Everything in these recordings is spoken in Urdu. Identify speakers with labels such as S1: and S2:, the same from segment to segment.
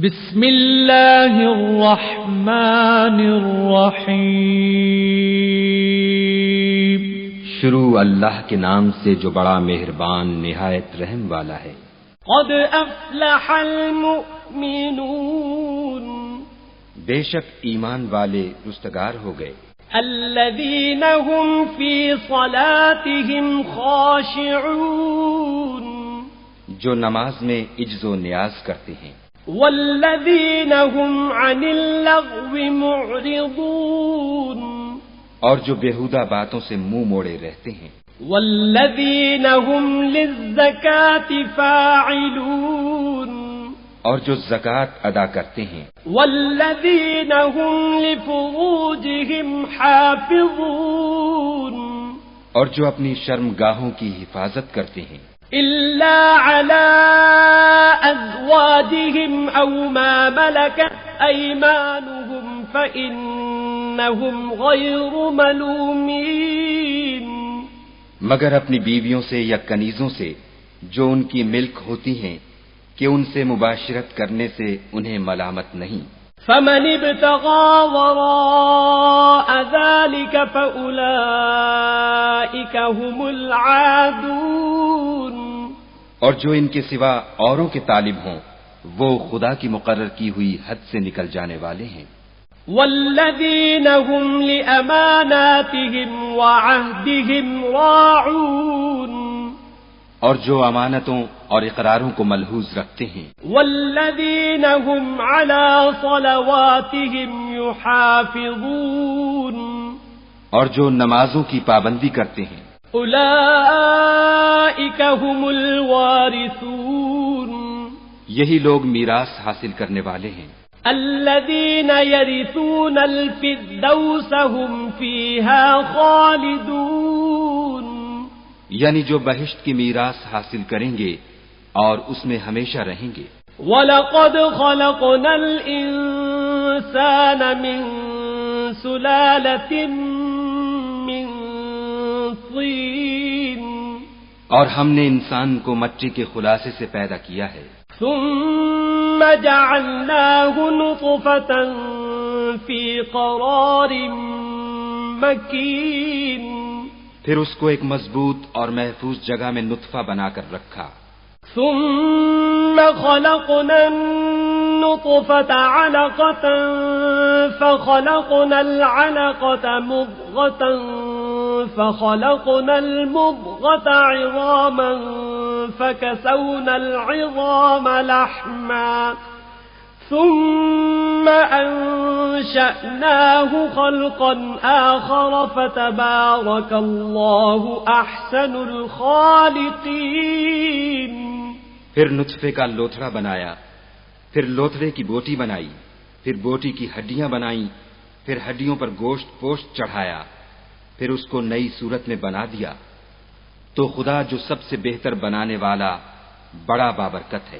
S1: بسم اللہ الرحمن الرحیم۔
S2: شروع اللہ کے نام سے جو بڑا مہربان نہایت رحم والا ہے۔
S1: قد افلح المؤمنون،
S2: بے شک ایمان والے رستگار ہو گئے۔
S1: الذین هم فی صلاتهم خاشعون،
S2: جو نماز میں عجز و نیاز کرتے ہیں۔
S1: والذین هم عن اللغو معرضون،
S2: اور جو بیہودہ باتوں سے منہ موڑے رہتے ہیں۔
S1: والذین هم للزکاة فاعلون،
S2: اور جو زکوٰۃ ادا کرتے ہیں۔
S1: والذین هم لفروجهم حافظون،
S2: اور جو اپنی شرمگاہوں کی حفاظت کرتے ہیں۔
S1: الا على ازواجهم او ما ملكت ايمانهم فانهم غير ملومين،
S2: مگر اپنی بیویوں سے یا کنیزوں سے جو ان کی ملک ہوتی ہیں کہ ان سے مباشرت کرنے سے انہیں ملامت نہیں۔
S1: فمن ابتغى وراء ذلك فأولئك هم العادون،
S2: اور جو ان کے سوا اوروں کے طالب ہوں وہ خدا کی مقرر کی ہوئی حد سے نکل جانے والے ہیں۔
S1: والذین هم لأماناتهم وعهدهم راعون،
S2: اور جو امانتوں اور اقراروں کو ملحوظ رکھتے ہیں۔
S1: والذین هم على صلواتهم يحافظون،
S2: اور جو نمازوں کی پابندی کرتے ہیں۔
S1: اولئک هم الوارثون،
S2: یہی لوگ میراث حاصل کرنے والے ہیں۔
S1: الذین یرثون الفردوس هم فیہا خالدون،
S2: یعنی جو بہشت کی میراث حاصل کریں گے اور اس میں ہمیشہ رہیں گے۔
S1: وَلَقَدْ خَلَقْنَا الْإِنسَانَ مِنْ سُلَالَةٍ مِنْ طِينٍ،
S2: اور ہم نے انسان کو مٹی کے خلاصے سے پیدا کیا ہے۔
S1: ثُمَّ جَعَلْنَاهُ نُطْفَةً فِي قَرَارٍ مَكِينٍ،
S2: پھر اس کو ایک مضبوط اور محفوظ جگہ میں نطفہ بنا کر رکھا۔
S1: ثم خلقنا النطفة علقة فخلقنا العلقة مضغة فخلقنا المضغة عظاما فكسونا العظام لحما ثم أنشأناه خلقا آخر فتبارك الله أحسن الخالقين۔
S2: پھر نطفے کا لوتھڑا بنایا، پھر لوتھڑے کی بوٹی بنائی، پھر بوٹی کی ہڈیاں بنائیں، پھر ہڈیوں پر گوشت پوشت چڑھایا، پھر اس کو نئی صورت میں بنا دیا۔ تو خدا جو سب سے بہتر بنانے والا بڑا بابرکت ہے۔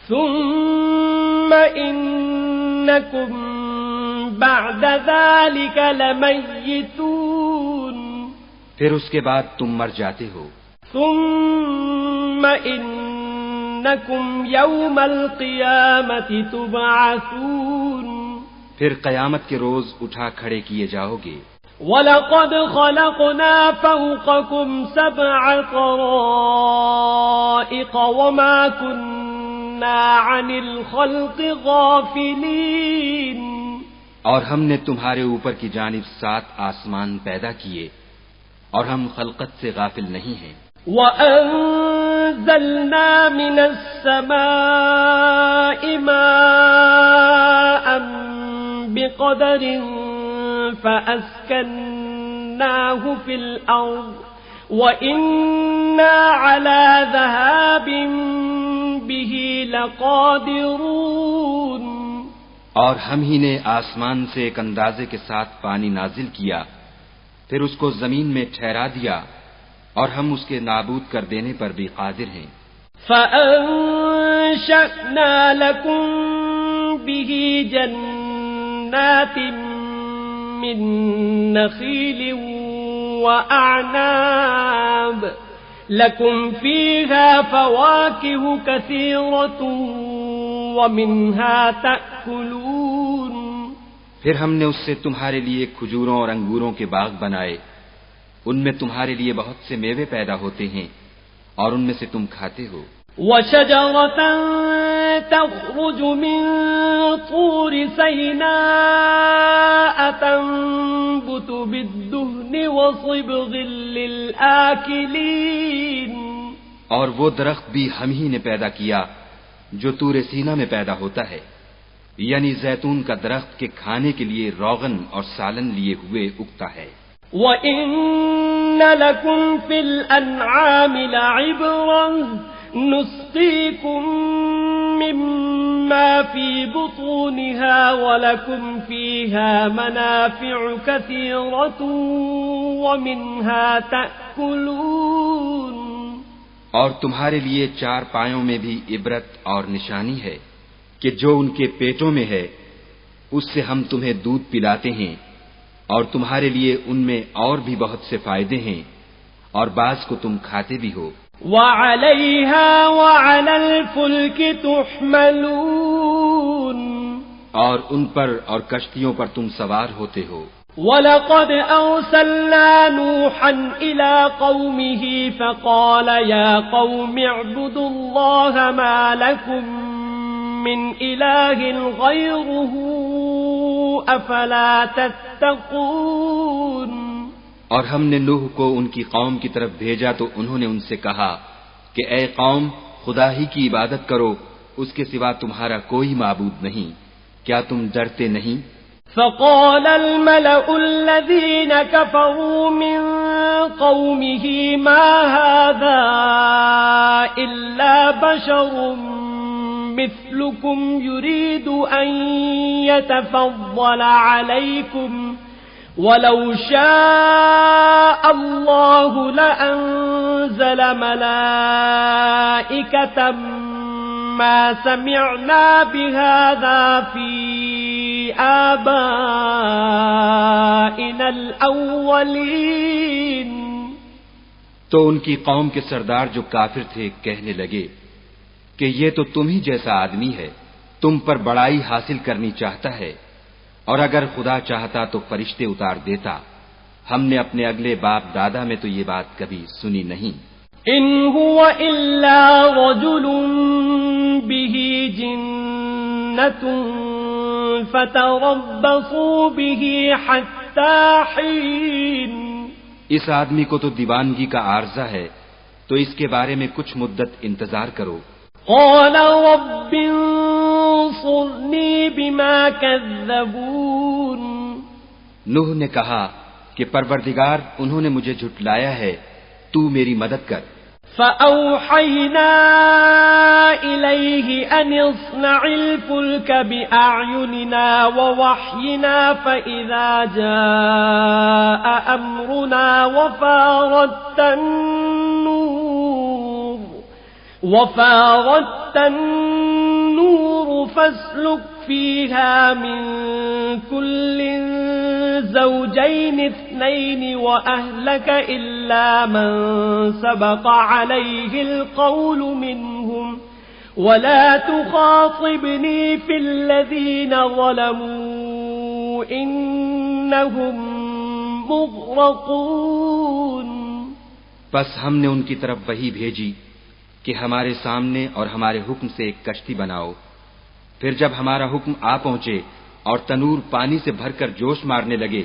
S1: ثم إنكم بعد ذلك لميتون،
S2: پھر اس کے بعد تم مر جاتے ہو۔
S1: ثم إنكم يوم القيامة تبعثون،
S2: پھر قیامت کے روز اٹھا کھڑے کیے جاؤ گے۔
S1: وَلَقَدْ خَلَقْنَا فَوْقَكُمْ سَبْعَ طَرَائِقَ وَمَا كُنَّا عَنِ الْخَلْقِ غَافِلِينَ،
S2: اور ہم نے تمہارے اوپر کی جانب 7 آسمان پیدا کیے اور ہم خلقت سے غافل نہیں ہیں۔
S1: وَأَنزَلْنَا مِنَ السَّمَاءِ مَاءً بِقَدَرٍ فَأَسْكَنَّاهُ فِي الْأَرْضِ وَإِنَّا عَلَى ذَهَابٍ بِهِ لَقَادِرُونَ،
S2: اور ہم ہی نے آسمان سے ایک اندازے کے ساتھ پانی نازل کیا، پھر اس کو زمین میں ٹھہرا دیا اور ہم اس کے نابود کر دینے پر بھی قادر ہیں۔
S1: فَأَنشَأْنَا لَكُم بِهِ جَنَّاتٍ من نخيل وأعناب لكم فيها فواكه كثيرة ومنها تأكلون
S2: پھر ہم نے اس سے تمہارے لیے کھجوروں اور انگوروں کے باغ بنائے، ان میں تمہارے لیے بہت سے میوے پیدا ہوتے ہیں اور ان میں سے تم کھاتے ہو۔
S1: وشجرة تخرج من طور سيناء تنبت بالدهن وصبغ للآكلين
S2: اور وہ درخت بھی ہم ہی نے پیدا کیا جو طور سینا میں پیدا ہوتا ہے، یعنی زیتون کا درخت کے کھانے کے لیے روغن اور سالن لیے ہوئے اگتا ہے۔
S1: وَإِنَّ لَكُمْ فِي الْأَنْعَامِ لَعِبْرَةً نُسْقِيكُم مِّمَّا فِي بُطُونِهَا وَلَكُمْ فِيهَا مَنَافِعُ كَثِيرَةٌ وَمِنْهَا تَأْكُلُونَ
S2: اور تمہارے لیے چار پایوں میں بھی عبرت اور نشانی ہے کہ جو ان کے پیٹوں میں ہے اس سے ہم تمہیں دودھ پلاتے ہیں، اور تمہارے لیے ان میں اور بھی بہت سے فائدے ہیں، اور بعض کو تم کھاتے بھی ہو۔
S1: وَعَلَيْهَا وَعَلَى الْفُلْكِ تُحْمَلُونَ
S2: اور ان پر اور کشتیوں پر تم سوار ہوتے ہو۔
S1: وَلَقَدْ أَرْسَلْنَا نُوحًا إِلَى قَوْمِهِ فَقَالَ يَا قَوْمِ اعْبُدُوا اللَّهَ مَا لَكُمْ مِنْ إِلَٰهٍ غَيْرُهُ أَفَلَا تَتَّقُونَ
S2: اور ہم نے نوح کو ان کی قوم کی طرف بھیجا تو انہوں نے ان سے کہا کہ اے قوم، خدا ہی کی عبادت کرو، اس کے سوا تمہارا کوئی معبود نہیں، کیا تم ڈرتے نہیں؟
S1: فقال الملأ الذين كفروا من قومه ما هذا إلا بشر مثلكم يريد أن يتفضل عليكم ولو شاء الله لأنزل ملائكة ما سمعنا بهذا في آبائنا الأولين
S2: تو ان کی قوم کے سردار جو کافر تھے کہنے لگے کہ یہ تو تم ہی جیسا آدمی ہے، تم پر بڑائی حاصل کرنی چاہتا ہے، اور اگر خدا چاہتا تو فرشتے اتار دیتا، ہم نے اپنے اگلے باپ دادا میں تو یہ بات کبھی سنی نہیں۔
S1: ان هو الا رجل به جنة فتربصوا به حتى حين
S2: اس آدمی کو تو دیوانگی کا عارضہ ہے، تو اس کے بارے میں کچھ مدت انتظار کرو۔
S1: قال رب انصرني بما كذبون
S2: نوح نے کہا کہ پروردگار انہوں نے مجھے جھٹلایا ہے، تو میری مدد کر۔
S1: فأوحينا إليه أن اصنع الفلك بأعيننا ووحينا فإذا جاء أمرنا وفارت النور فاسلك فيها من كل زوجين اثنين وأهلك إلا من سبق عليه القول منهم ولا تخاطبني في الذين ظلموا إنهم مغرقون
S2: پس ہم نے ان کی طرف وحی بھیجی کہ ہمارے سامنے اور ہمارے حکم سے ایک کشتی بناؤ، پھر جب ہمارا حکم آ پہنچے اور تنور پانی سے بھر کر جوش مارنے لگے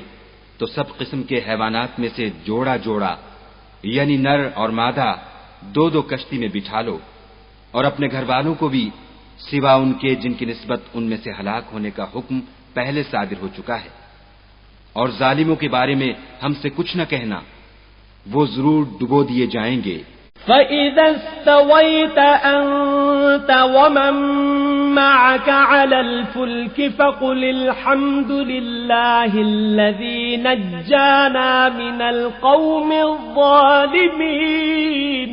S2: تو سب قسم کے حیوانات میں سے جوڑا جوڑا یعنی نر اور مادہ دو دو کشتی میں بٹھا لو، اور اپنے گھر والوں کو بھی سوا ان کے جن کی نسبت ان میں سے ہلاک ہونے کا حکم پہلے صادر ہو چکا ہے، اور ظالموں کے بارے میں ہم سے کچھ نہ کہنا، وہ ضرور ڈبو دیے جائیں گے۔
S1: فَإِذَا اسْتَوَيْتَ أَنْتَ وَمَنْ مَعَكَ عَلَى الْفُلْكِ فَقُلِ الْحَمْدُ لِلَّهِ الَّذِي نَجَّانَا مِنَ الْقَوْمِ الظَّالِمِينَ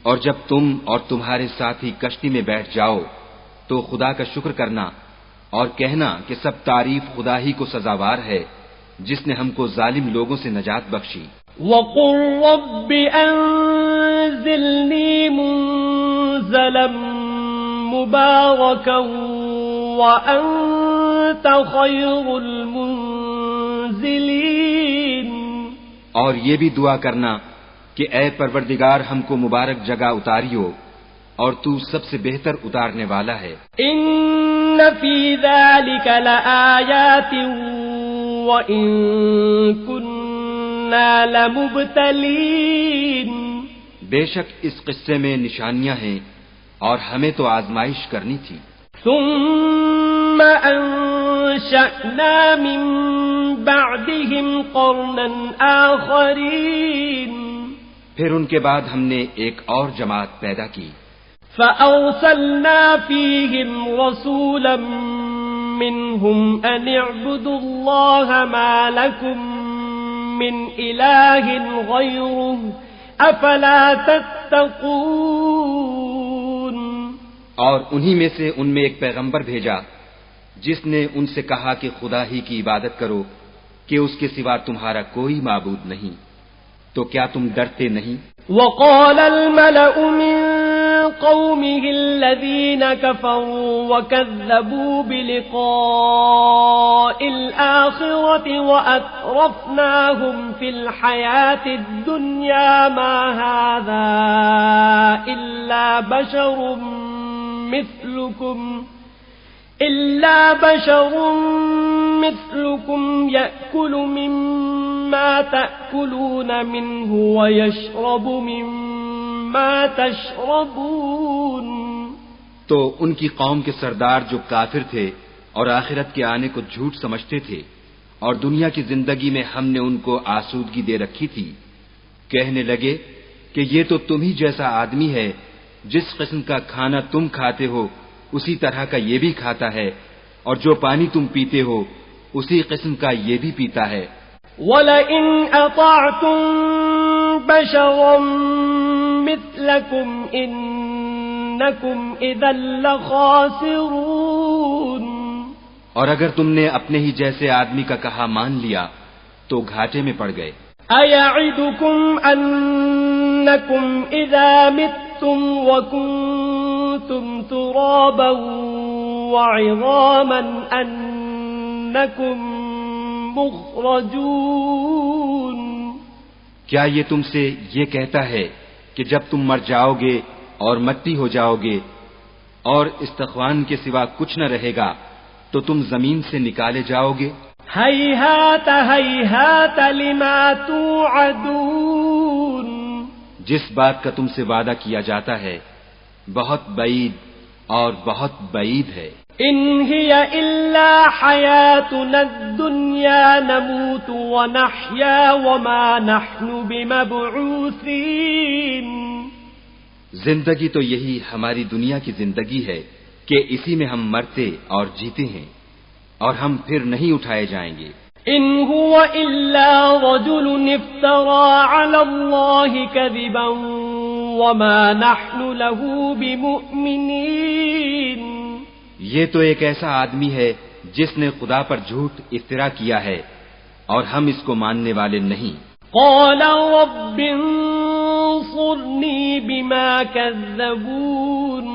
S2: اور جب تم اور تمہارے ساتھی کشتی میں بیٹھ جاؤ تو خدا کا شکر کرنا اور کہنا کہ سب تعریف خدا ہی کو سزاوار ہے جس نے ہم کو ظالم لوگوں سے نجات بخشی۔
S1: وَقُلْ رَبِّ أَنزِلْنِي مُنزَلًا مباركا وأنت خير المنزلين.
S2: اور یہ بھی دعا کرنا کہ اے پروردگار ہم کو مبارک جگہ اتاریو اور تو سب سے بہتر اتارنے والا ہے.
S1: ان فی ذلک لآیات وإن كنا لمبتلین.
S2: بے شک اس قصے میں نشانیاں ہیں اور ہمیں تو آزمائش کرنی تھی.
S1: ثم انشأنا من بعدهم قرنا آخرین.
S2: پھر ان کے بعد ہم نے ایک اور جماعت پیدا کی.
S1: فأرسلنا فيهم رسولا منهم أن اعبدوا الله ما لكم من إله غيره أفلا تتقون.
S2: اور انہی میں سے ان میں ایک پیغمبر بھیجا جس نے ان سے کہا کہ خدا ہی کی عبادت کرو کہ اس کے سوا تمہارا کوئی معبود نہیں، تو کیا تم ڈرتے نہیں؟
S1: وقال الملأ من قومه الذين كفروا وكذبوا بلقاء الآخرة وأترفناهم في الحياة الدنيا ما هذا إلا بشر مثلكم يأكل مما تأكلون منه ويشرب مما تشربون.
S2: تو ان کی قوم کے سردار جو کافر تھے اور آخرت کے آنے کو جھوٹ سمجھتے تھے اور دنیا کی زندگی میں ہم نے ان کو آسودگی دے رکھی تھی، کہنے لگے کہ یہ تو تم ہی جیسا آدمی ہے، جس قسم کا کھانا تم کھاتے ہو اسی طرح کا یہ بھی کھاتا ہے، اور جو پانی تم پیتے ہو اسی قسم کا یہ بھی پیتا ہے.
S1: وَلَئِنْ أَطَعْتُمْ بَشَرًا مِثْلَكُمْ إِنَّكُمْ إِذًا لَخَاسِرُونَ.
S2: اور اگر تم نے اپنے ہی جیسے آدمی کا کہا مان لیا تو گھاٹے میں پڑ گئے.
S1: أَيَعِدُكُمْ أَنَّكُمْ إِذَا مِتُّمْ وَكُنْتُمْ تُرَابًا وَعِظَامًا أَنَّكُمْ مُخْرَجُونَ.
S2: کیا یہ تم سے یہ کہتا ہے کہ جب تم مر جاؤ گے اور مٹی ہو جاؤ گے اور استخوان کے سوا کچھ نہ رہے گا تو تم زمین سے نکالے جاؤ گے؟
S1: ہیہات ہیہات لما توعدون.
S2: جس بات کا تم سے وعدہ کیا جاتا ہے بہت بعید اور بہت بعید ہے.
S1: ان ہی الا حیاتنا الدنیا نموت ونحیا وما نحن بمبعوثین.
S2: زندگی تو یہی ہماری دنیا کی زندگی ہے کہ اسی میں ہم مرتے اور جیتے ہیں اور ہم پھر نہیں اٹھائے جائیں گے.
S1: ان هو الا رجل افترى على الله كذبا وما نحن له بمؤمنين.
S2: یہ تو ایک ایسا آدمی ہے جس نے خدا پر جھوٹ افترا کیا ہے اور ہم اس کو ماننے والے نہیں.
S1: قال رب انصرني بما كذبون.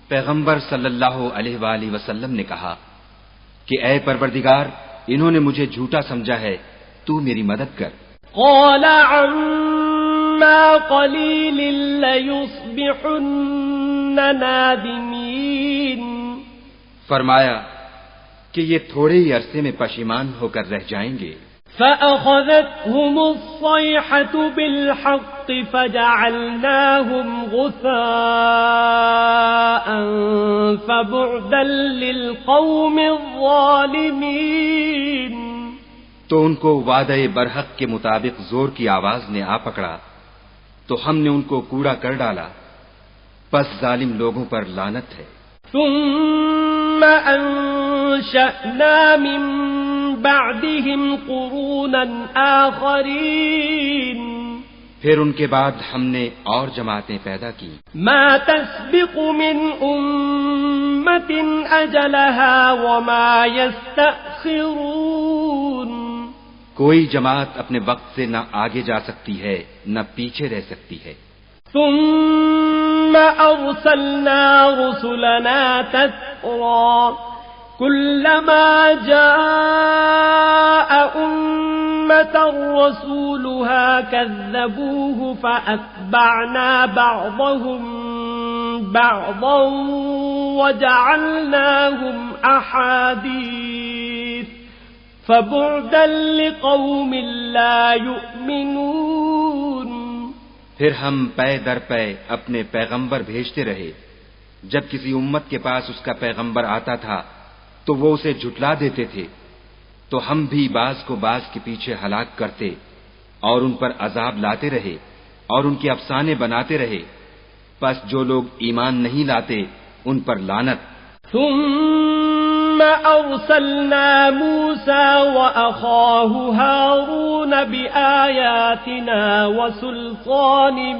S2: پیغمبر صلی اللہ علیہ وآلہ وسلم نے کہا کہ اے پروردگار انہوں نے مجھے جھوٹا سمجھا ہے، تو میری مدد کر.
S1: قال عما قليل ليصبحن نادمين.
S2: فرمایا کہ یہ تھوڑے ہی عرصے میں پشیمان ہو کر رہ جائیں گے.
S1: فأخذتهم الصيحة بالحق فجعلناهم غثاء فبعدا للقوم الظالمين.
S2: تو ان کو وعدہ برحق کے مطابق زور کی آواز نے آ پکڑا تو ہم نے ان کو کوڑا کر ڈالا، پس ظالم لوگوں پر لعنت ہے.
S1: ثم انشأنا من بعدهم قرونا آخرین.
S2: پھر ان کے بعد ہم نے اور جماعتیں پیدا کی.
S1: ما تسبق من امة اجلها وما يستأخرون.
S2: کوئی جماعت اپنے وقت سے نہ آگے جا سکتی ہے نہ پیچھے رہ سکتی ہے.
S1: ثم أرسلنا رسلنا تترى كلما جاء أمة رسولها كذبوه فأتبعنا بعضهم بعضا وجعلناهم أحاديث فبعدا لقوم لا يؤمنون.
S2: پھر ہم پے در پے اپنے پیغمبر بھیجتے رہے. جب کسی امت کے پاس اس کا پیغمبر آتا تھا تو وہ اسے جھٹلا دیتے تھے، تو ہم بھی بعض کو بعض کے پیچھے ہلاک کرتے اور ان پر عذاب لاتے رہے اور ان کے افسانے بناتے رہے. پس جو لوگ ایمان نہیں لاتے ان پر لعنت.
S1: ثم أرسلنا موسى وأخاه هارون بآياتنا وسلطان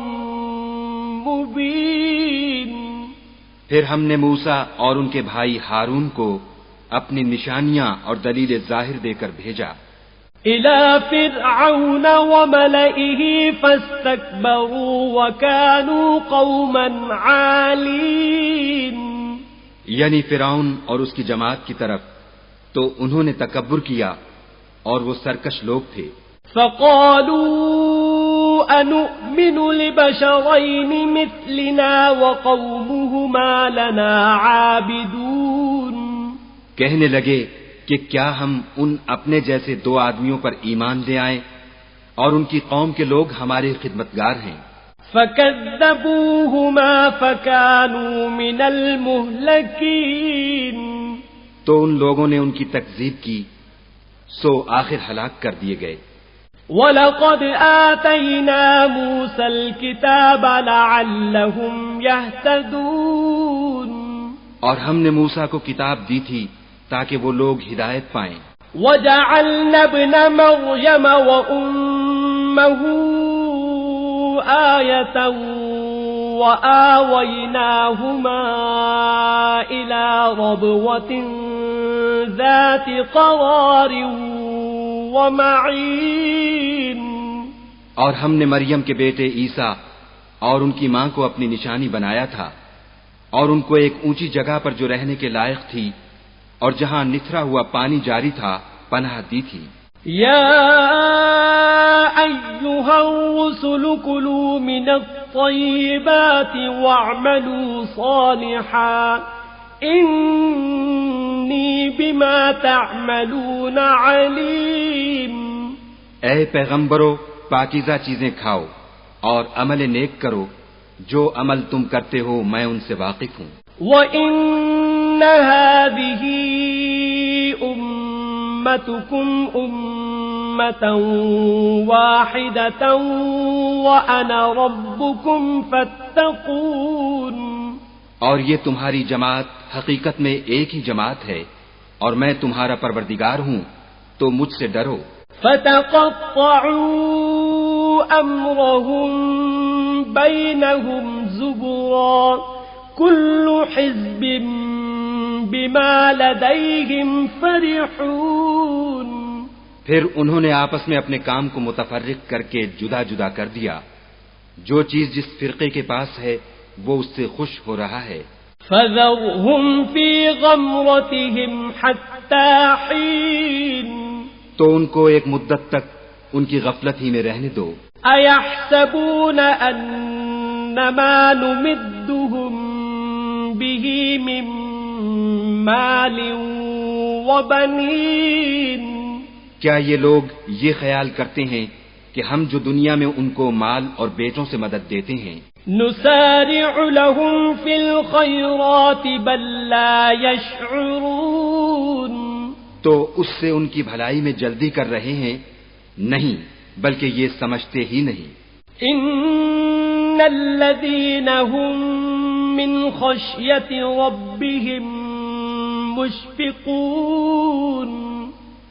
S1: مبين.
S2: پھر ہم نے موسیٰ اور ان کے بھائی ہارون کو اپنی نشانیاں اور دلیل ظاہر دے کر بھیجا.
S1: إلى فرعون وملئه فاستكبروا وكانوا قوما عالين.
S2: یعنی فرعون اور اس کی جماعت کی طرف، تو انہوں نے تکبر کیا اور وہ سرکش لوگ تھے.
S1: فقالوا أنؤمن لبشرين مثلنا وقومهما لنا عابدون.
S2: کہنے لگے کہ کیا ہم ان اپنے جیسے دو آدمیوں پر ایمان لے آئیں اور ان کی قوم کے لوگ ہمارے خدمتگار ہیں.
S1: فكذبوهما فكانوا من المهلكين.
S2: تو ان لوگوں نے ان کی تکذیب کی سو آخر ہلاک کر دیے گئے.
S1: وَلَقَدْ آتَيْنَا مُوسَى الْكِتَابَ لَعَلَّهُمْ يَهْتَدُونَ.
S2: اور ہم نے موسیٰ کو کتاب دی تھی تاکہ وہ لوگ ہدایت پائیں.
S1: وَجَعَلْنَا ابْنَ مَرْيَمَ وَأُمَّهُ آيَةً وَآوَيْنَاهُمَا إِلَى رَبْوَةٍ ذَاتِ قَرَارٍ وَمَعِينٍ.
S2: اور ہم نے مریم کے بیٹے عیسیٰ اور ان کی ماں کو اپنی نشانی بنایا تھا اور ان کو ایک اونچی جگہ پر جو رہنے کے لائق تھی اور جہاں نتھرا ہوا پانی جاری تھا پناہ دی تھی.
S1: یا ایھا الرسل کلوا من الطیبات واعملوا صالحا انی بما تعملون علیم.
S2: اے پیغمبرو، پاکیزہ چیزیں کھاؤ اور عمل نیک کرو، جو عمل تم کرتے ہو میں ان سے واقف ہوں.
S1: وَإِنَّ هَذِهِ أُمَّتُكُمْ أُمَّةً وَاحِدَةً وَأَنَا رَبُّكُمْ فَاتَّقُونِ.
S2: اور یہ تمہاری جماعت حقیقت میں ایک ہی جماعت ہے اور میں تمہارا پروردگار ہوں، تو مجھ سے ڈرو.
S1: فَتَقَطَّعُوا أَمْرَهُمْ بَيْنَهُمْ زُبُرًا كُلُّ حِزْبٍ بِمَا لَدَيْهِمْ فَرِحُونَ.
S2: پھر انہوں نے آپس میں اپنے کام کو متفرق کر کے جدا جدا کر دیا. جو چیز جس فرقے کے پاس ہے وہ اس سے خوش ہو رہا ہے.
S1: فَذَرْهُمْ فِي غَمْرَتِهِمْ حَتَّى حِينٍ.
S2: تو ان کو ایک مدت تک ان کی غفلت ہی میں رہنے دو.
S1: أَيَحْسَبُونَ أَنَّمَا نُمِدُّهُم بِهِ مِن مَّالٍ وَبَنِينَ.
S2: کیا یہ لوگ یہ خیال کرتے ہیں کہ ہم جو دنیا میں ان کو مال اور بیٹوں سے مدد دیتے ہیں
S1: نُسَارِعُ لَهُمْ فِي الْخَيْرَاتِ بَل لَّا يَشْعُرُونَ.
S2: تو اس سے ان کی بھلائی میں جلدی کر رہے ہیں؟ نہیں، بلکہ یہ سمجھتے ہی نہیں.
S1: إِنَّ الَّذِينَ هُم مِّنْ خَشْيَةِ رَبِّهِم مُشْفِقُونَ.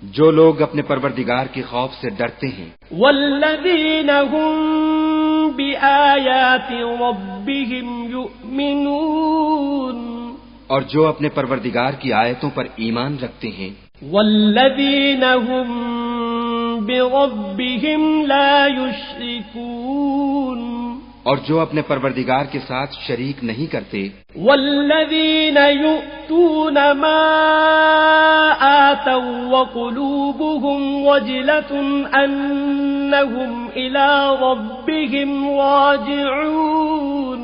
S2: جو لوگ اپنے پروردگار کے خوف سے ڈرتے ہیں.
S1: وَالَّذِينَ هُم بِآيَاتِ رَبِّهِمْ يُؤْمِنُونَ.
S2: اور جو اپنے پروردگار کی آیتوں پر ایمان رکھتے ہیں.
S1: وَالَّذِينَ هُم بِرَبِّهِمْ لَا يُشْرِكُونَ.
S2: اور جو اپنے پروردگار کے ساتھ شریک نہیں کرتے،
S1: والذین یؤتون ما آتوا وقلوبهم وجلة انہم الی ربهم راجعون،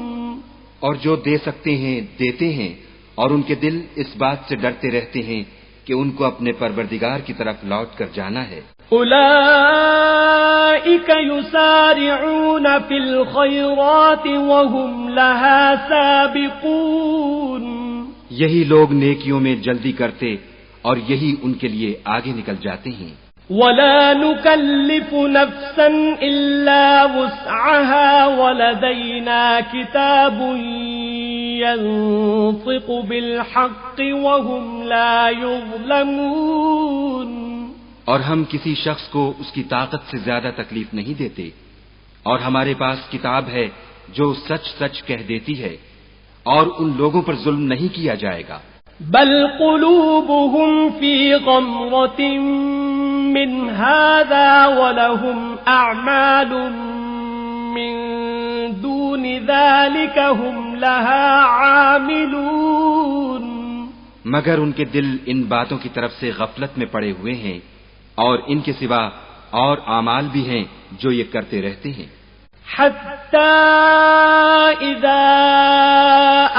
S2: اور جو دے سکتے ہیں دیتے ہیں، اور ان کے دل اس بات سے ڈرتے رہتے ہیں کہ ان کو اپنے پروردگار کی طرف لوٹ کر جانا ہے۔
S1: اولئک یسارعون فی الخیرات وهم لها سابقون،
S2: یہی لوگ نیکیوں میں جلدی کرتے اور یہی ان کے لیے آگے نکل جاتے ہیں۔
S1: ولا نكلف نفسا إلا وسعها ولدينا كتاب ينطق بالحق وهم لا يظلمون،
S2: اور ہم کسی شخص کو اس کی طاقت سے زیادہ تکلیف نہیں دیتے، اور ہمارے پاس کتاب ہے جو سچ سچ کہہ دیتی ہے، اور ان لوگوں پر ظلم نہیں کیا جائے گا۔
S1: بل قلوبهم في غمرة من هذا ولهم أعمال من دون ذلك هم لها عاملون،
S2: مگر ان کے دل ان باتوں کی طرف سے غفلت میں پڑے ہوئے ہیں، اور ان کے سوا اور اعمال بھی ہیں جو یہ کرتے رہتے ہیں۔
S1: حتى إذا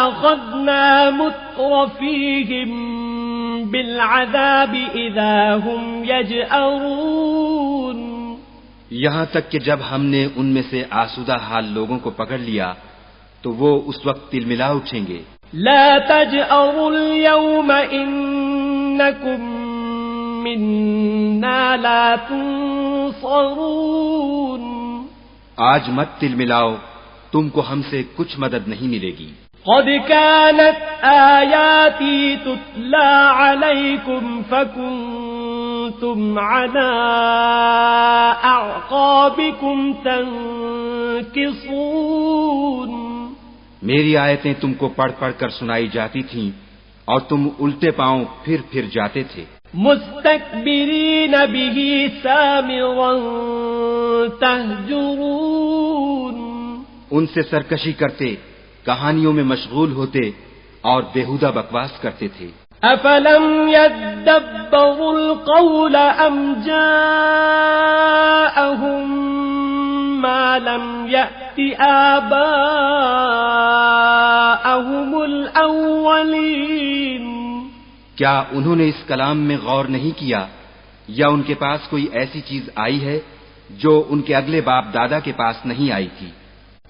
S1: أخذنا مترفيهم بالعذاب إذا هم يجأرون،
S2: یہاں تک کہ جب ہم نے ان میں سے آسودہ حال لوگوں کو پکڑ لیا تو وہ اس وقت تلملا اٹھیں گے۔
S1: لا تجأروا اليوم إنكم منا لا تنصرون،
S2: آج مت تلملاؤ، تم کو ہم سے کچھ مدد نہیں ملے گی۔
S1: قد كانت آياتي تتلى عليكم فكنتم على أعقابكم تنكصون،
S2: میری آیتیں تم کو پڑھ پڑھ کر سنائی جاتی تھیں اور تم الٹے پاؤں پھر جاتے تھے۔
S1: مستكبرين به سامرا تهجرون،
S2: ان سے سرکشی کرتے، کہانیوں میں مشغول ہوتے اور بےہودہ بکواس کرتے تھے۔
S1: افلم يدبروا القول ام جاءهم ما لم يأت آباءهم الاولين،
S2: کیا انہوں نے اس کلام میں غور نہیں کیا، یا ان کے پاس کوئی ایسی چیز آئی ہے جو ان کے اگلے باپ دادا کے پاس نہیں آئی تھی؟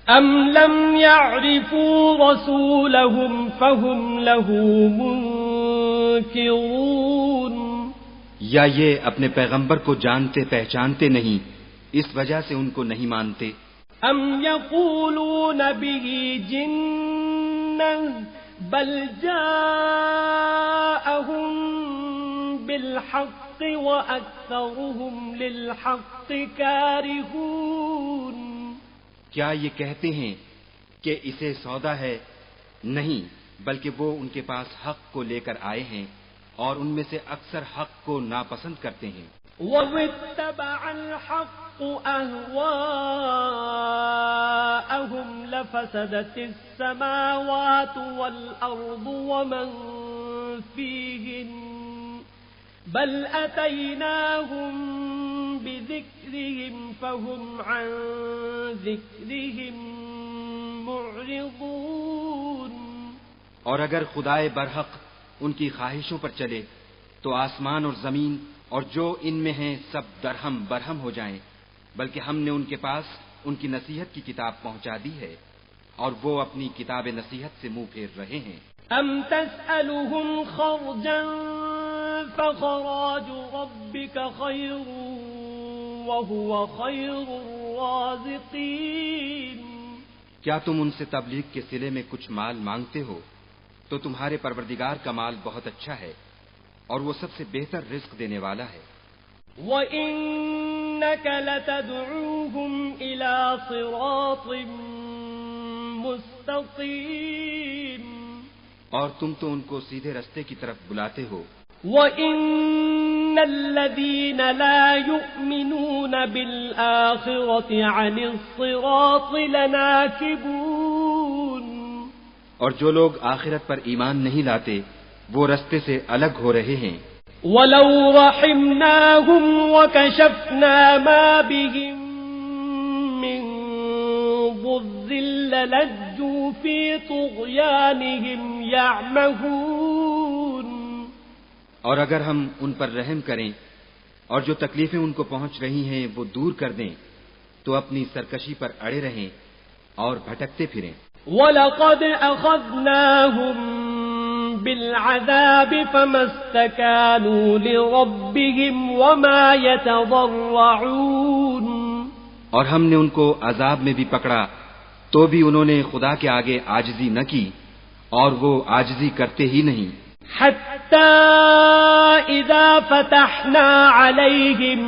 S1: ام لم يعرفوا رسولهم فهم له منكرون،
S2: یا یہ اپنے پیغمبر کو جانتے پہچانتے نہیں، اس وجہ سے ان کو نہیں مانتے؟
S1: ام يقولون به جنة بل جاءهم بالحق وأكثرهم للحق كارهون،
S2: کیا یہ کہتے ہیں کہ اسے سودا ہے؟ نہیں، بلکہ وہ ان کے پاس حق کو لے کر آئے ہیں اور ان میں سے اکثر حق کو ناپسند کرتے ہیں۔
S1: وَاتَّبَعَ الْحَقُّ أَهْوَاءَهُمْ لَفَسَدَتِ السَّمَاوَاتُ وَالْأَرْضُ وَمَنْ فِيهِنَّ بَلْ أَتَيْنَاهُمْ بِذِكْرِهِمْ فَهُمْ عَنْ ذِكْرِهِمْ مُعْرِضُونَ،
S2: اور اگر خدائے برحق ان کی خواہشوں پر چلے تو آسمان اور زمین اور جو ان میں ہیں سب درہم برہم ہو جائیں، بلکہ ہم نے ان کے پاس ان کی نصیحت کی کتاب پہنچا دی ہے اور وہ اپنی کتاب نصیحت سے منہ پھیر رہے ہیں۔
S1: ام تسألهم خرجا فخراج ربك خير وهو خير الرازقين،
S2: کیا تم ان سے تبلیغ کے صلے میں کچھ مال مانگتے ہو تو تمہارے پروردگار کا مال بہت اچھا ہے اور وہ سب سے بہتر رزق دینے والا ہے۔
S1: وَإِنَّكَ لَتَدْعُوهُمْ إِلَى صِرَاطٍ مُسْتَقِيمٍ،
S2: اور تم تو ان کو سیدھے رستے کی طرف بلاتے ہو۔
S1: وَإِنَّ الذين لا يؤمنون بالآخرة عن الصراط لناكبون.
S2: اور جو لوگ آخرت پر ایمان نہیں لاتے وہ رستے سے الگ ہو رہے ہیں.
S1: وَلَوْ رَحِمْنَاهُمْ وَكَشَفْنَا مَا بِهِمْ مِنْ ضُرٍّ لَلَجُّوا فِي طُغْيَانِهِمْ يَعْمَهُونَ.
S2: اور اگر ہم ان پر رحم کریں اور جو تکلیفیں ان کو پہنچ رہی ہیں وہ دور کر دیں تو اپنی سرکشی پر اڑے رہیں اور بھٹکتے پھریں.
S1: وَلَقَدْ أَخَذْنَاهُمْ بِالْعَذَابِ فَمَا اسْتَكَانُوا لِرَبِّهِمْ وَمَا يَتَضَرَّعُونَ.
S2: اور ہم نے ان کو عذاب میں بھی پکڑا تو بھی انہوں نے خدا کے آگے عاجزی نہ کی اور وہ عاجزی کرتے ہی نہیں.
S1: حَتَّى إِذَا فَتَحْنَا عَلَيْهِمْ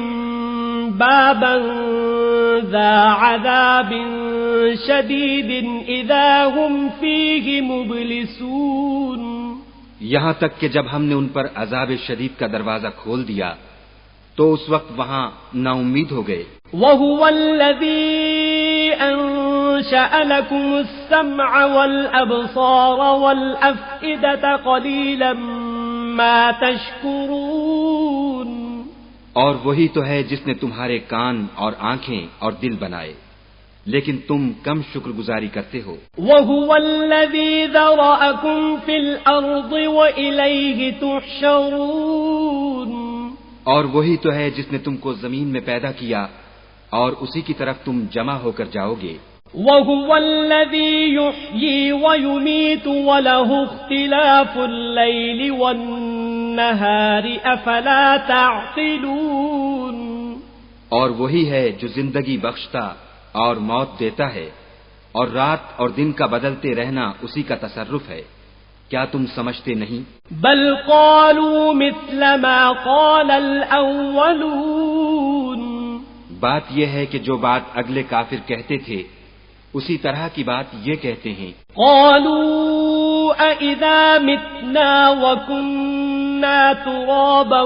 S1: بَابًا ذَا عَذَابٍ شَدِيدٍ إِذَا هُمْ فِيهِ مُبْلِسُونَ.
S2: یہاں تک کہ جب ہم نے ان پر عذاب شدید کا دروازہ کھول دیا تو اس وقت وہاں نا امید ہو گئے.
S1: وَهُوَ الَّذِي أَنشَأَ لَكُمُ السَّمْعَ وَالْأَبْصَارَ وَالْأَفْئِدَةَ قَلِيلًا مَا تَشْكُرُونَ.
S2: اور وہی تو ہے جس نے تمہارے کان اور آنکھیں اور دل بنائے لیکن تم کم شکر گزاری کرتے ہو.
S1: وَهُوَ الَّذِي ذَرَأَكُمْ فِي الْأَرْضِ وَإِلَيْهِ تُحْشَرُونَ.
S2: اور وہی تو ہے جس نے تم کو زمین میں پیدا کیا اور اسی کی طرف تم جمع ہو کر جاؤ گے.
S1: وَهُوَ الَّذِي يُحْيِي وَيُمِيتُ وَلَهُ اخْتِلَافُ اللَّيْلِ وَالنَّهَارِ أَفَلَا تَعْقِلُونَ.
S2: اور وہی ہے جو زندگی بخشتا اور موت دیتا ہے اور رات اور دن کا بدلتے رہنا اسی کا تصرف ہے. کیا تم سمجھتے نہیں؟
S1: بل قالوا مثل ما قال الأولون.
S2: بات یہ ہے کہ جو بات اگلے کافر کہتے تھے اسی طرح کی بات یہ کہتے ہیں.
S1: قالوا أَإِذَا مِتْنَا وَكُنَّا تُرَابًا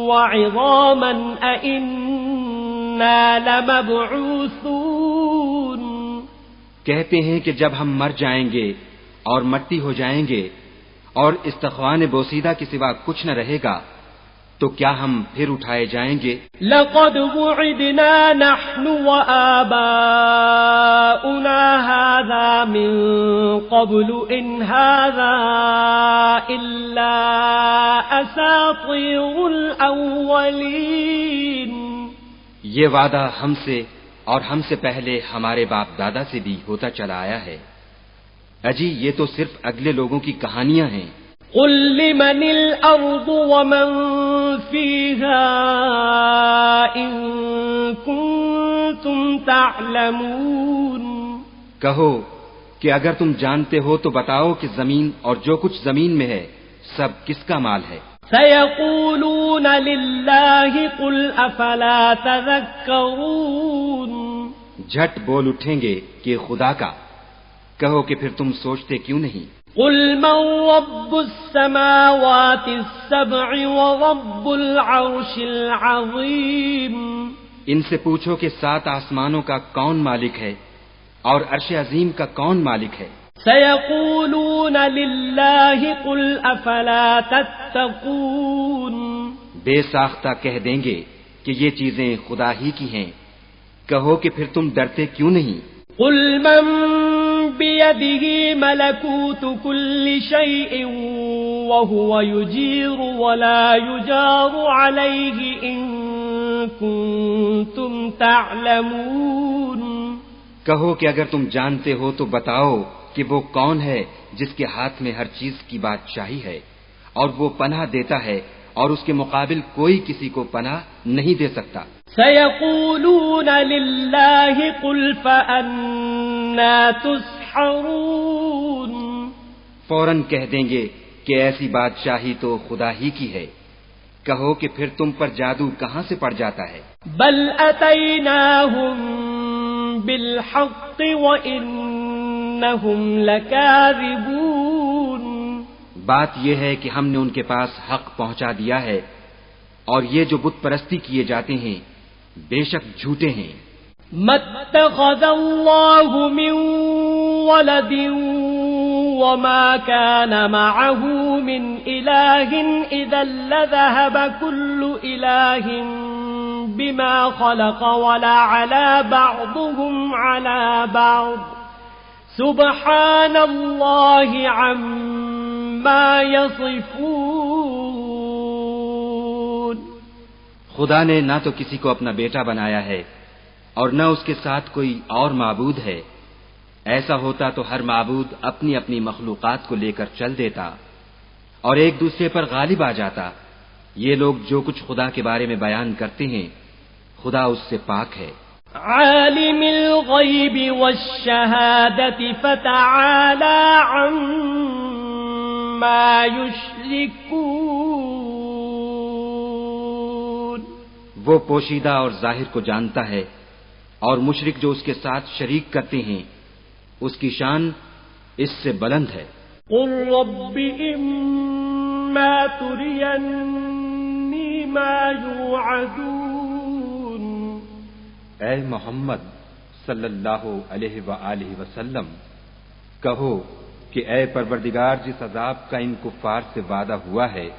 S1: وَعِظَامًا أَإِنَّا لَمَبْعُوثُونَ.
S2: کہتے ہیں کہ جب ہم مر جائیں گے اور مٹی ہو جائیں گے اور استخوان بوسیدہ کے سوا کچھ نہ رہے گا تو کیا ہم پھر اٹھائے جائیں گے؟
S1: لقد وعدنا نحن وآباؤنا هذا من قبل إن هذا إلا أساطير الأولين.
S2: یہ وعدہ ہم سے اور ہم سے پہلے ہمارے باپ دادا سے بھی ہوتا چلا آیا ہے. اجی یہ تو صرف اگلے لوگوں کی کہانیاں ہیں.
S1: قل لمن الأرض ومن فيها إن كنتم تعلمون.
S2: کہو کہ اگر تم جانتے ہو تو بتاؤ کہ زمین اور جو کچھ زمین میں ہے سب کس کا مال ہے؟
S1: سيقولون لله قل أفلا تذكرون.
S2: جھٹ بول اٹھیں گے کہ خدا کا. کہو کہ پھر تم سوچتے کیوں نہیں؟
S1: قل من رب السماوات السبع ورب العرش العظيم.
S2: ان سے پوچھو کہ 7 آسمانوں کا کون مالک ہے اور عرش عظیم کا کون مالک ہے؟
S1: سيقولون لله قل أفلا تتقون.
S2: بے ساختہ کہہ دیں گے کہ یہ چیزیں خدا ہی کی ہیں. کہو کہ پھر تم ڈرتے کیوں نہیں؟
S1: قل من بيده ملكوت كل شيء وهو يجير ولا يجار عليه إن كنتم تعلمون.
S2: کہو کہ اگر تم جانتے ہو تو بتاؤ کہ وہ کون ہے جس کے ہاتھ میں ہر چیز کی بادشاہی ہے اور وہ پناہ دیتا ہے اور اس کے مقابل کوئی کسی کو پناہ نہیں دے سکتا.
S1: سيقولون لله قل فأنا تسحرون.
S2: فوراً کہہ دیں گے کہ ایسی بادشاہی تو خدا ہی کی ہے. کہو کہ پھر تم پر جادو کہاں سے پڑ جاتا ہے؟
S1: بل أتيناهم بالحق وإنهم لكاذبون.
S2: بات یہ ہے کہ ہم نے ان کے پاس حق پہنچا دیا ہے اور یہ جو بت پرستی کیے جاتے ہیں بے شک جھوٹے ہیں.
S1: ما اتخذ الله من ولد وما كان معه من إله إذا لذهب كل إله بما خلق ولا على بعضهم على بعض سبحان الله عما يصفون.
S2: خدا نے نہ تو کسی کو اپنا بیٹا بنایا ہے اور نہ اس کے ساتھ کوئی اور معبود ہے. ایسا ہوتا تو ہر معبود اپنی اپنی مخلوقات کو لے کر چل دیتا اور ایک دوسرے پر غالب آ جاتا. یہ لوگ جو کچھ خدا کے بارے میں بیان کرتے ہیں خدا اس سے پاک ہے.
S1: عالم الغیب والشہادت فتعالی عما یشرکون.
S2: وہ پوشیدہ اور ظاہر کو جانتا ہے اور مشرک جو اس کے ساتھ شریک کرتے ہیں اس کی شان اس سے بلند ہے.
S1: قل رب اما ترینی ما یوعدون.
S2: اے محمد صلی اللہ علیہ وآلہ وسلم کہو کہ اے پروردگار جس عذاب کا ان کفار سے وعدہ ہوا ہے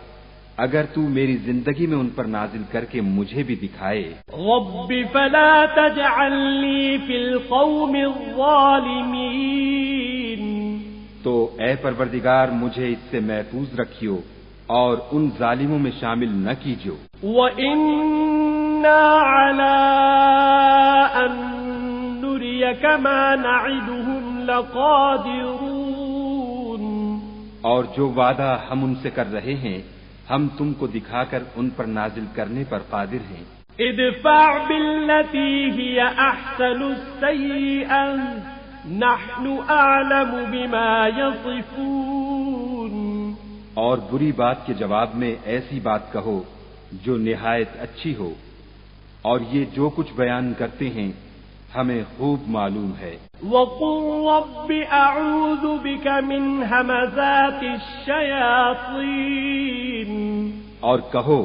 S2: اگر تو میری زندگی میں ان پر نازل کر کے مجھے بھی دکھائے.
S1: رب فلا تجعلنی فی القوم الظالمین.
S2: تو اے پروردگار مجھے اس سے محفوظ رکھیو اور ان ظالموں میں شامل نہ کیجو.
S1: وَإِنَّا عَلَىٰ أَن نُّرِيَكَ مَا نَعِدُهُمْ لَقَادِرُونَ.
S2: اور جو وعدہ ہم ان سے کر رہے ہیں ہم تم کو دکھا کر ان پر نازل کرنے پر قادر ہیں.
S1: ادفع بالتي هي احسن السيئة نحن اعلم بما يصفون.
S2: اور بری بات کے جواب میں ایسی بات کہو جو نہایت اچھی ہو اور یہ جو کچھ بیان کرتے ہیں ہمیں خوب معلوم ہے.
S1: وقل رب اعوذ بك من همزات الشياطين.
S2: اور کہو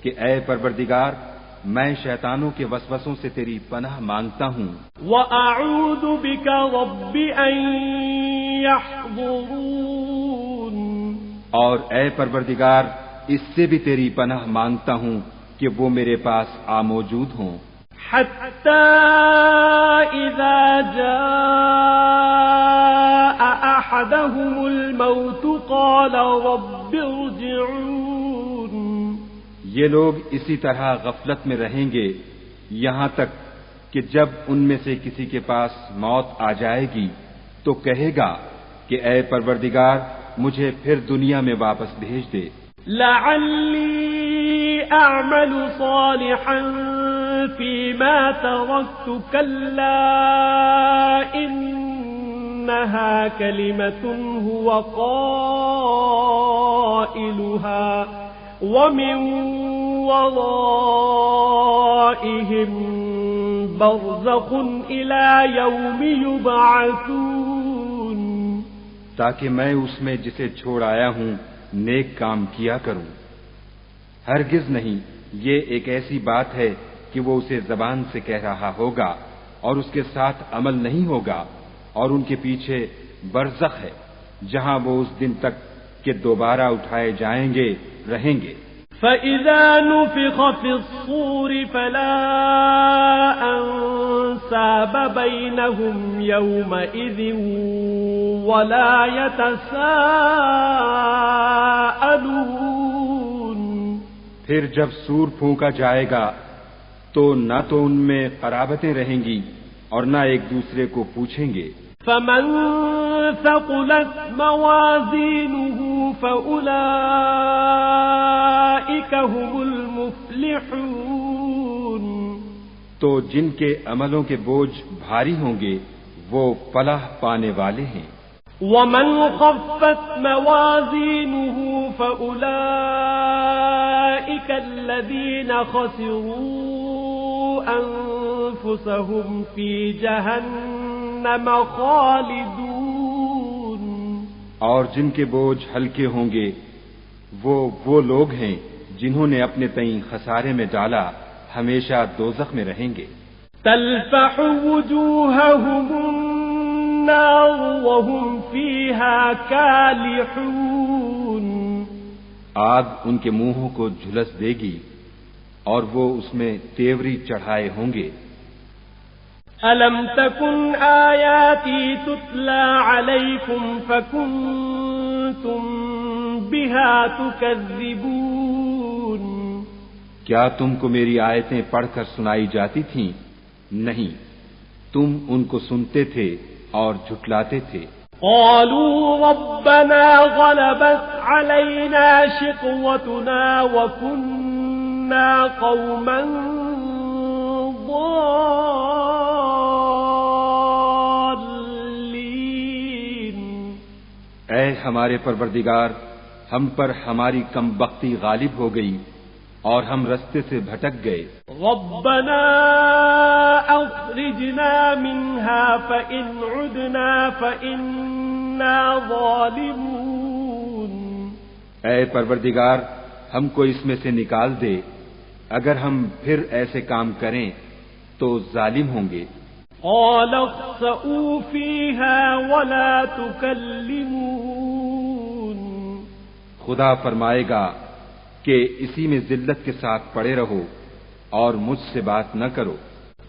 S2: کہ اے پروردگار میں شیطانوں کے وسوسوں سے تیری پناہ مانگتا ہوں.
S1: وَأَعُوذُ بِكَ رَبِّ أَن يَحْضُرُونَ.
S2: اور اے پروردگار اس سے بھی تیری پناہ مانگتا ہوں کہ وہ میرے پاس موجود ہوں.
S1: حَتَّى إِذَا جَاءَ أَحَدَهُمُ الْمَوْتُ قَالَ رَبِّ ارْجِعُونِ.
S2: یہ لوگ اسی طرح غفلت میں رہیں گے یہاں تک کہ جب ان میں سے کسی کے پاس موت آ جائے گی تو کہے گا کہ اے پروردگار مجھے پھر دنیا میں واپس بھیج دے.
S1: لعلی اعمل صالحا فيما تركت كلا انها كلمة هو قائلها ومن ورائهم برزخ إلى يوم يبعثون.
S2: تاکہ میں اس میں جسے چھوڑ آیا ہوں نیک کام کیا کروں. ہرگز نہیں یہ ایک ایسی بات ہے کہ وہ اسے زبان سے کہہ رہا ہوگا اور اس کے ساتھ عمل نہیں ہوگا اور ان کے پیچھے برزخ ہے جہاں وہ اس دن تک کہ دوبارہ اٹھائے جائیں گے رہیں گے.
S1: فَإِذَا نُفِخَ فِي الصُّورِ فَلَا أَنْسَابَ بَيْنَهُمْ يَوْمَئِذٍ وَلَا يَتَسَاءَلُونَ.
S2: پھر جب سور پھونکا جائے گا تو نہ تو ان میں قرابتیں رہیں گی اور نہ ایک دوسرے کو پوچھیں گے.
S1: فَمَنْ ثَقُلَتْ مَوَازِينُهُ فَأُولَئِكَ هُمُ الْمُفْلِحُونَ.
S2: تو جن کے عملوں کے بوجھ بھاری ہوں گے وہ فلاح پانے والے ہیں.
S1: وَمَنْ خَفَّتْ مَوَازِينُهُ فَأُولَئِكَ الَّذِينَ خَسِرُوا أَنفُسَهُمْ فِي جَهَنَّمَ خَالِدُونَ.
S2: اور جن کے بوجھ ہلکے ہوں گے وہ لوگ ہیں جنہوں نے اپنے تئیں خسارے میں ڈالا ہمیشہ دوزخ میں رہیں گے۔
S1: تلفح وجوههم النار وهم فيها كالحون،
S2: آگ ان کے منہوں کو جھلس دے گی اور وہ اس میں تیوری چڑھائے ہوں گے۔
S1: ألم تكن آياتي تتلى عليكم فكنتم بها تكذبون،
S2: کیا تم کو میری آیتیں پڑھ کر سنائی جاتی تھیں؟ نہیں، تم ان کو سنتے تھے اور جھٹلاتے تھے۔
S1: قالوا ربنا غلبت علينا شقوتنا وكنا قوما ضالين،
S2: اے ہمارے پروردگار، ہم پر ہماری کم بختی غالب ہو گئی اور ہم رستے سے بھٹک گئے۔
S1: ربنا اخرجنا منها فإن عدنا فإنا ظالمون،
S2: اے پروردگار، ہم کو اس میں سے نکال دے، اگر ہم پھر ایسے کام کریں تو ظالم ہوں گے۔
S1: قال اخسئوا فيها ولا تكلمون،
S2: خدا فرمائے گا کہ اسی میں ذلت کے ساتھ پڑے رہو اور مجھ سے بات نہ کرو۔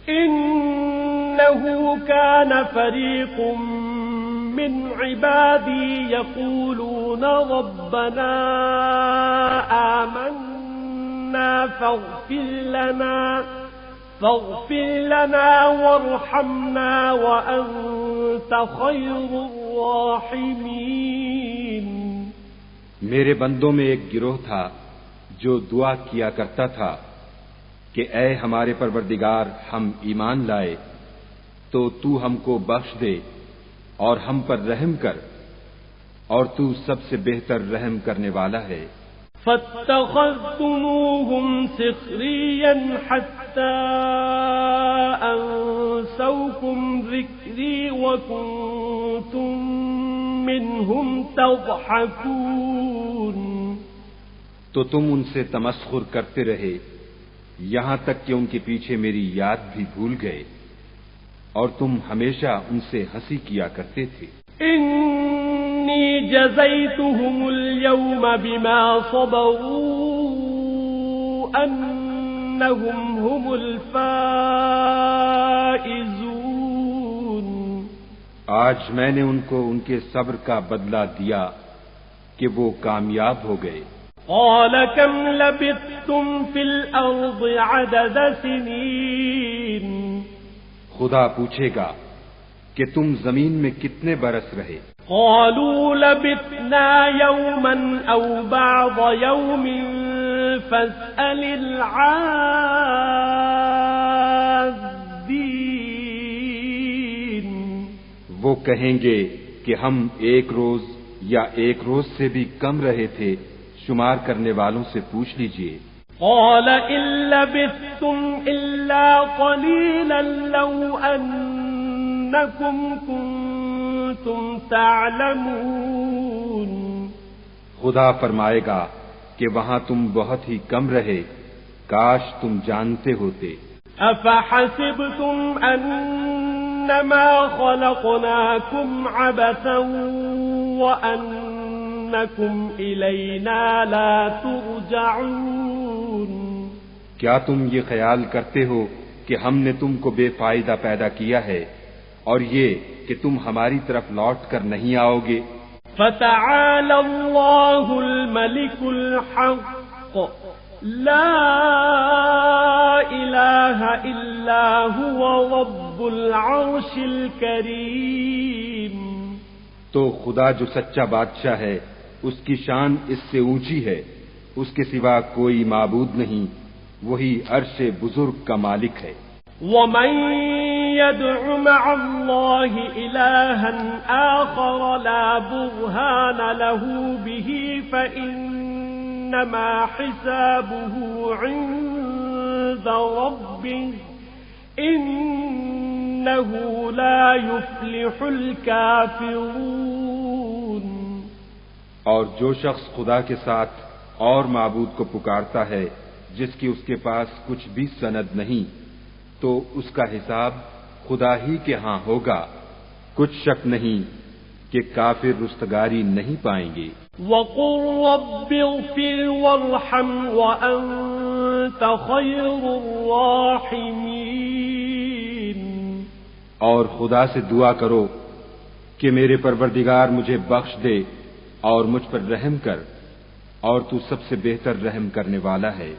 S1: إنه كان فريق من عبادي يقولون ربنا آمنا فاغفر لنا وارحمنا وأنت خير الراحمين،
S2: میرے بندوں میں ایک گروہ تھا جو دعا کیا کرتا تھا کہ اے ہمارے پروردگار، ہم ایمان لائے تو تو ہم کو بخش دے اور ہم پر رحم کر، اور تو سب سے بہتر رحم کرنے والا ہے۔
S1: فاتخذتموهم سخريا حتى أنسوكم ذكري وكنتم منهم تضحكون،
S2: تو تم ان سے تمسخر کرتے رہے یہاں تک کہ ان کے پیچھے میری یاد بھی بھول گئے اور تم ہمیشہ ان سے ہنسی کیا کرتے تھے۔
S1: انی جزیتهم اليوم بما صبروا انهم هم الفائزون،
S2: آج میں نے ان کو ان کے صبر کا بدلہ دیا کہ وہ کامیاب ہو گئے۔
S1: قال كم لبثتم في الأرض عدد سنين،
S2: خدا پوچھے گا کہ تم زمین میں کتنے برس رہے؟
S1: قالوا لبثنا يوما أو بعض يوم فاسأل العادين،
S2: وہ کہیں گے کہ ہم ایک روز یا ایک روز سے بھی کم رہے تھے، شمار کرنے والوں سے پوچھ لیجئے۔
S1: قال إن لبثتم إلا قليلا لو أنكم كنتم تعلمون،
S2: خدا فرمائے گا کہ وہاں تم بہت ہی کم رہے، کاش تم جانتے ہوتے۔
S1: أفحسبتم أنما خلقناكم عبثا وأنكم إلينا لا ترجعون،
S2: کیا تم یہ خیال کرتے ہو کہ ہم نے تم کو بے فائدہ پیدا کیا ہے اور یہ کہ تم ہماری طرف لوٹ کر نہیں آؤ گے؟
S1: فتعالى الله الملك الحق لا إله إلا هو رب العرش الكريم،
S2: تو خدا جو سچا بادشاہ ہے اس کی شان اس سے اونچی ہے، اس کے سوا کوئی معبود نہیں، وہی عرش بزرگ کا مالک ہے۔
S1: ومن يدع مع الله إلها آخر لا برهان له به فإنما حسابه عند ربه إنه لا يفلح الكافرون،
S2: اور جو شخص خدا کے ساتھ
S3: اور معبود کو پکارتا ہے جس کی اس کے پاس کچھ بھی سند نہیں، تو اس کا حساب خدا ہی کے ہاں ہوگا۔ کچھ شک نہیں کہ کافر رستگاری نہیں پائیں گے۔
S1: وَقُلْ رَبِّ اغْفِرْ وَارْحَمْ وَأَنْتَ خَيْرُ الرَّاحِمِينَ،
S3: اور خدا سے دعا کرو کہ میرے پروردگار مجھے بخش دے اور مجھ پر رحم کر، اور تو سب سے بہتر رحم کرنے والا ہے۔